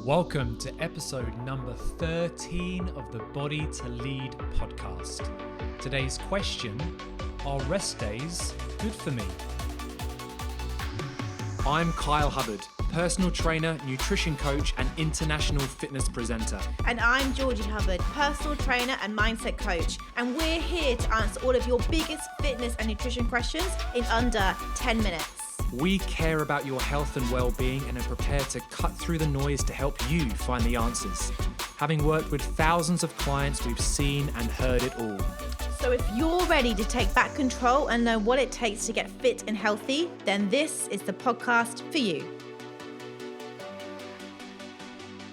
Welcome to episode number 13 of the Body to Lead podcast. Today's question, are rest days good for me? I'm Kyle Hubbard, personal trainer, nutrition coach, and international fitness presenter. And I'm Georgie Hubbard, personal trainer and mindset coach. And we're here to answer all of your biggest fitness and nutrition questions in under 10 minutes. We care about your health and well-being and are prepared to cut through the noise to help you find the answers. Having worked with thousands of clients, we've seen and heard it all. So if you're ready to take back control and know what it takes to get fit and healthy, then this is the podcast for you.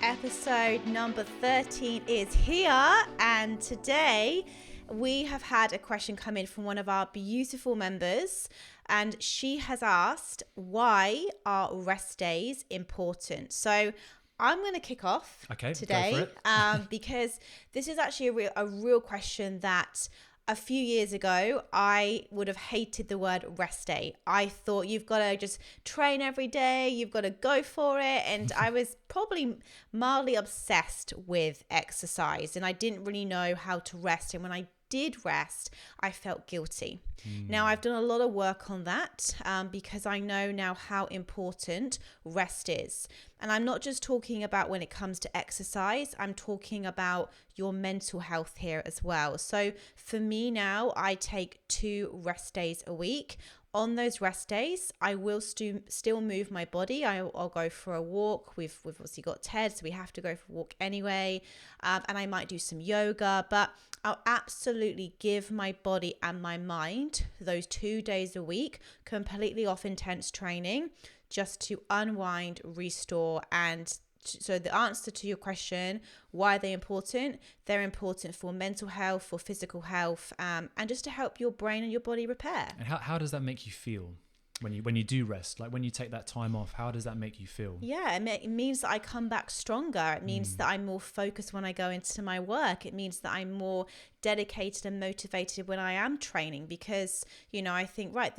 Episode number 13 is here, and today we have had a question come in from one of our beautiful members, and she has asked, why are rest days important? So I'm going to kick off today go for it. because this is actually a real question that a few years ago, I would have hated the word rest day. I thought you've got to just train every day, you've got to go for it. And I was probably mildly obsessed with exercise, and I didn't really know how to rest. And when I did rest, I felt guilty. Now I've done a lot of work on that because I know now how important rest is. And I'm not just talking about when it comes to exercise, I'm talking about your mental health here as well. So for me now, I take 2 rest days a week. On those rest days, I will still move my body. I'll go for a walk. We've obviously got Ted, so we have to go for a walk anyway. And I might do some yoga, but I'll absolutely give my body and my mind those 2 days a week completely off intense training just to unwind, restore, and so the answer to your question, why are they important? They're important for mental health, for physical health, and just to help your brain and your body repair. And how does that make you feel when you do rest? Like when you take that time off, how does that make you feel? Yeah, it means that I come back stronger. It means that I'm more focused when I go into my work. It means that I'm more dedicated and motivated when I am training because, I think, right,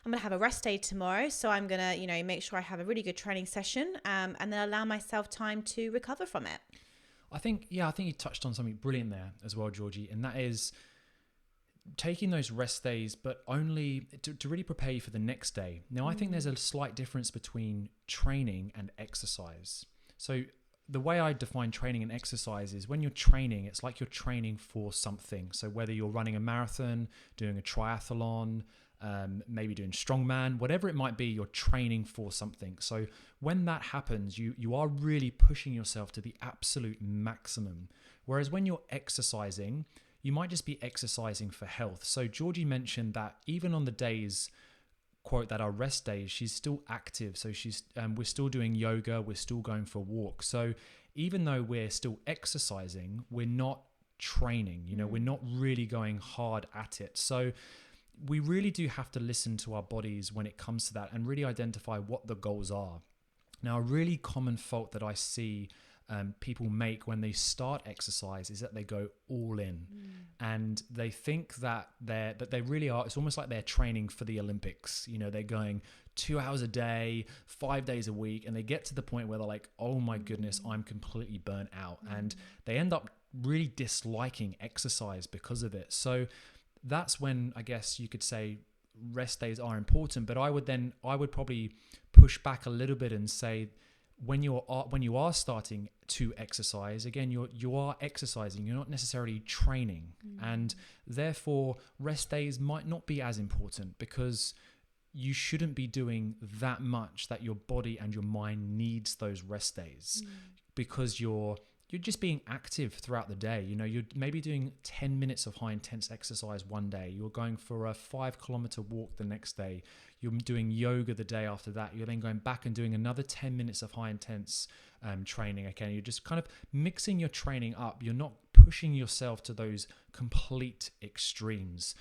I'm going to have a rest day tomorrow, so I'm going to, make sure I have a really good training session and then allow myself time to recover from it. I think you touched on something brilliant there as well, Georgie, and that is taking those rest days, but only to really prepare you for the next day. Now, I think there's a slight difference between training and exercise. So the way I define training and exercise is when you're training, it's like you're training for something. So whether you're running a marathon, doing a triathlon, maybe doing strongman, whatever it might be, you're training for something. So when that happens, you are really pushing yourself to the absolute maximum. Whereas when you're exercising, you might just be exercising for health. So Georgie mentioned that even on the days, quote, that are rest days, she's still active. So we're still doing yoga, we're still going for walks. So even though we're still exercising, we're not training, we're not really going hard at it. So we really do have to listen to our bodies when it comes to that and really identify what the goals are. Now, a really common fault that I see people make when they start exercise is that they go all in and they think that they really are. It's almost like they're training for the Olympics. They're going 2 hours a day, 5 days a week, and they get to the point where they're like, oh my goodness, I'm completely burnt out. And they end up really disliking exercise because of it. So that's when I guess you could say rest days are important, but I would probably push back a little bit and say when you are starting to exercise, again, you are exercising, you're not necessarily training, and therefore rest days might not be as important because you shouldn't be doing that much that your body and your mind needs those rest days because you're just being active throughout the day. You're maybe doing 10 minutes of high intense exercise one day. You're going for a 5-kilometer walk the next day. You're doing yoga the day after that. You're then going back and doing another 10 minutes of high intense training. Okay, you're just kind of mixing your training up. You're not pushing yourself to those complete extremes.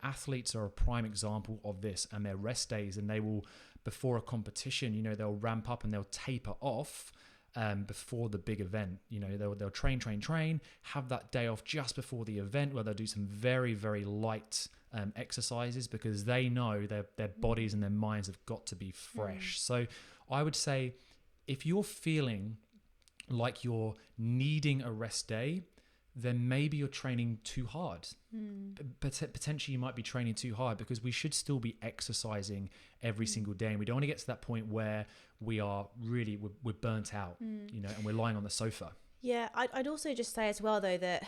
Athletes are a prime example of this, and their rest days, and they will, before a competition, they'll ramp up and they'll taper off before the big event. They'll train, have that day off just before the event where they'll do some very, very light exercises because they know their bodies and their minds have got to be fresh. So I would say if you're feeling like you're needing a rest day, then maybe you're training too hard. Potentially you might be training too hard, because we should still be exercising every single day. And we don't want to get to that point where we are really, we're burnt out, you know, and we're lying on the sofa. Yeah, I'd also just say as well, though, that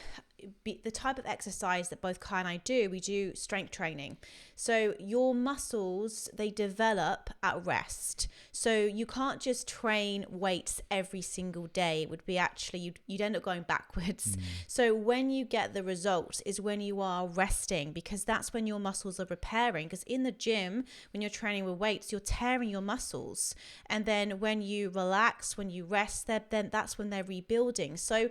the type of exercise that both Kai and I do, we do strength training. So your muscles, they develop at rest. So you can't just train weights every single day. It would be actually, you'd end up going backwards. So when you get the results is when you are resting, because that's when your muscles are repairing. Because in the gym, when you're training with weights, you're tearing your muscles. And then when you relax, when you rest, then that's when they're rebuilding. So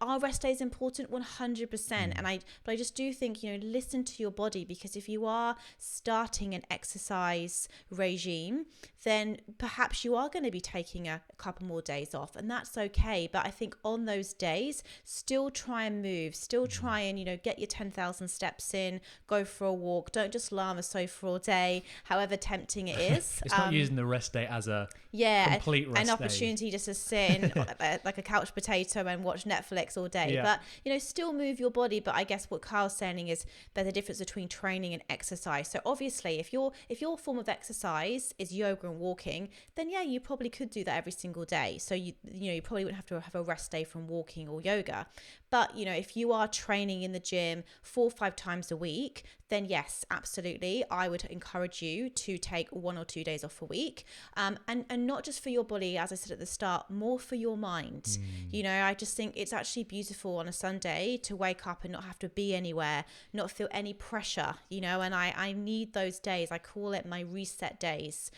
our rest day is important 100%. But I just do think, you know, listen to your body, because if you are starting an exercise regime, then perhaps you are going to be taking a couple more days off, and that's okay. But I think on those days, still try and move, still try and, you know, get your 10,000 steps in, go for a walk. Don't just lie on the sofa all day, however tempting it is. It's not using the rest day as a complete rest an day. Opportunity just to sit in like a couch potato and watch Netflix all day. But, you know, still move your body. But I guess what Kyle's saying is there's a difference between training and exercise. So obviously, if your form of exercise is yoga and walking, then yeah, you probably could do that every single day. So you know, you probably wouldn't have to have a rest day from walking or yoga. But, you know, if you are training in the gym 4 or 5 times a week, then yes, absolutely, I would encourage you to take 1 or 2 days off a week. And not just for your body, as I said at the start, more for your mind. You know, I just think it's actually beautiful on a Sunday to wake up and not have to be anywhere, not feel any pressure, you know, and I need those days. I call it my reset days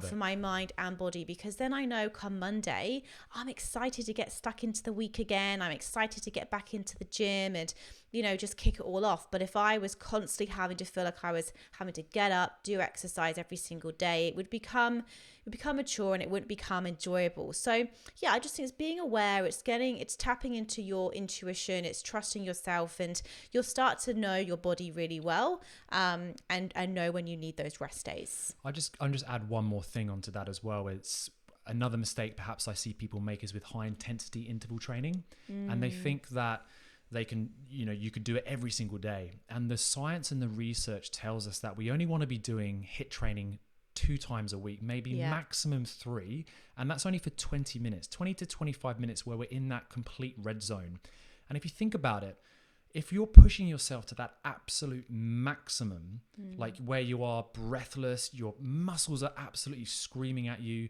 for my mind and body, because then I know come Monday, I'm excited to get stuck into the week again. I'm excited to get back into the gym and, you know, just kick it all off. But if I was constantly having to feel like I was having to get up, do exercise every single day, it would become a chore and it wouldn't become enjoyable. So yeah, I just think it's being aware, it's tapping into your intuition, it's trusting yourself, and you'll start to know your body really well, and know when you need those rest days. I'll just add one more thing onto that as well. It's another mistake perhaps I see people make is with high intensity interval training, and they think that they can, you know, you could do it every single day. And the science and the research tells us that we only want to be doing HIIT training 2 times a week, maybe maximum 3. And that's only for 20 minutes, 20 to 25 minutes where we're in that complete red zone. And if you think about it, if you're pushing yourself to that absolute maximum, like where you are breathless, your muscles are absolutely screaming at you,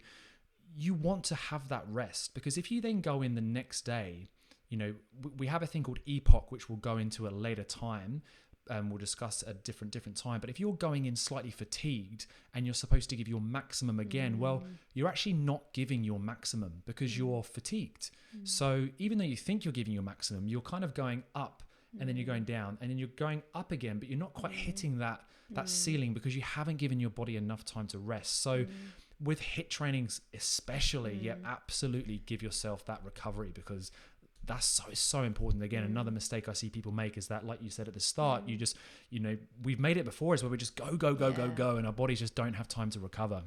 you want to have that rest. Because if you then go in the next day, you know, we have a thing called EPOC, which we'll go into at a later time. We'll discuss at a different time. But if you're going in slightly fatigued and you're supposed to give your maximum again, well, you're actually not giving your maximum because you're fatigued. So even though you think you're giving your maximum, you're kind of going up and then you're going down and then you're going up again, but you're not quite hitting that ceiling because you haven't given your body enough time to rest. So with HIIT trainings especially, absolutely give yourself that recovery, because that's so important. Again, another mistake I see people make is that, like you said at the start, you just, you know, we've made it before, is where we just go, and our bodies just don't have time to recover.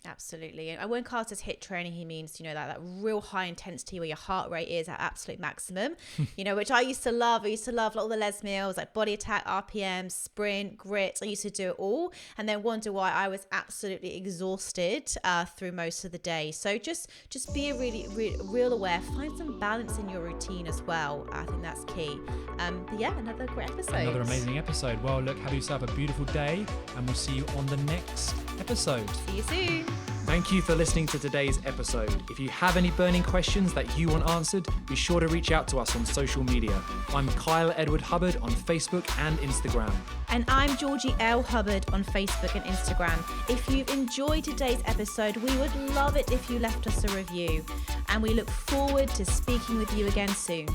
Absolutely. And when Carl says HIIT training, he means, you know, that real high intensity where your heart rate is at absolute maximum, you know, which I used to love. I used to love all the Les Mills, like Body Attack, RPM, Sprint, Grit. I used to do it all and then wonder why I was absolutely exhausted through most of the day. So just be really real aware, find some balance in your routine as well. I think that's key. But yeah, another great episode. Another amazing episode. Well, look, have yourself a beautiful day, and we'll see you on the next episode. See you soon. Thank you for listening to today's episode. If you have any burning questions that you want answered, be sure to reach out to us on social media. I'm Kyle Edward Hubbard on Facebook and Instagram. And I'm Georgie L. Hubbard on Facebook and Instagram. If you've enjoyed today's episode, we would love it if you left us a review. And we look forward to speaking with you again soon.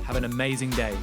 Have an amazing day.